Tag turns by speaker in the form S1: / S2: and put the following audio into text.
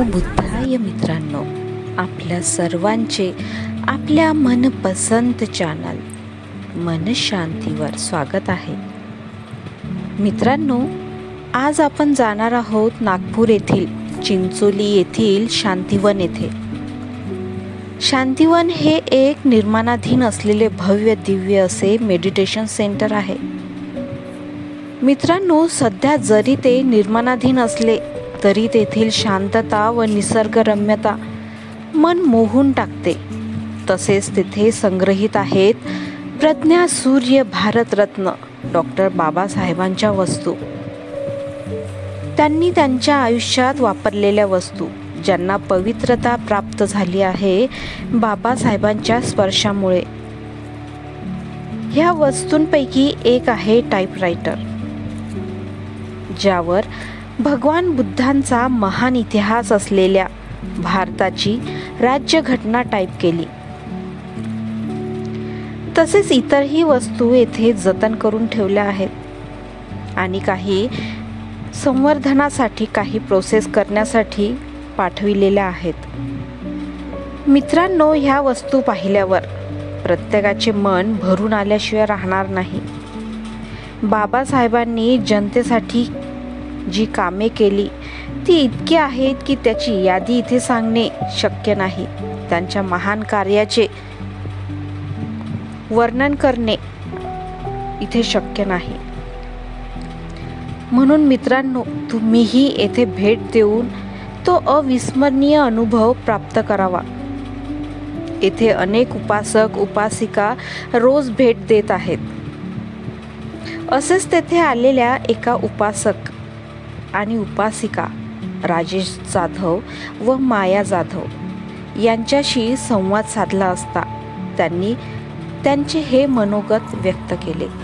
S1: बुद्धाय मित्रांनो, आपल्या सर्वांचे आपल्या मनपसंत चॅनल मन शांतीवर स्वागत आहे. मित्रांनो, आज आपण जाणार आहोत नागपूर येथील चिंचोली येथील शांतीवन येथे. शांतीवन हे एक निर्माणाधीन असलेले भव्य दिव्य असे मेडिटेशन सेंटर आहे. मित्रांनो, सध्या जरी ते निर्माणाधीन असले तरी तेथील शांतता व निसर्गरम्यता मन मोहून टाकते. तसेच तेथे संग्रहित आहेत प्रज्ञा सूर्य भारतरत्न डॉक्टर बाबासाहेबांच्या वस्तू. त्यांनी त्यांच्या आयुष्यात वापरलेल्या वस्तू, ज्यांना पवित्रता प्राप्त झाली आहे बाबासाहेबांच्या स्पर्शामुळे. ह्या वस्तूंपैकी एक आहे टाइपरायटर, ज्यावर भगवान बुद्धांचा महान इतिहास असलेल्या भारताची राज्यघटना टाईप केली. तसेच इतरही वस्तू येथे जतन करून ठेवल्या आहेत आणि काही संवर्धनासाठी, काही प्रोसेस करण्यासाठी पाठविलेल्या आहेत. मित्रांनो, ह्या वस्तू पाहिल्यावर प्रत्येकाचे मन भरून आल्याशिवाय राहणार नाही. बाबासाहेबांनी जनतेसाठी जी कामे केली ती इतकी आहेत की त्याची यादी इथे सांगणे शक्य नाही. त्यांच्या महान कार्याचे वर्णन करणे इथे शक्य नाही. म्हणून मित्रांनो, तुम्हीही येथे भेट देऊन तो अविस्मरणीय अनुभव प्राप्त करावा. येथे अनेक उपासक उपासिका रोज भेट देत आहेत. असेच तेथे आलेल्या एका उपासक आणि उपासिका राजेश जाधव व माया जाधव यांच्याशी संवाद साधला असता त्यांनी त्यांचे हे मनोगत व्यक्त केले.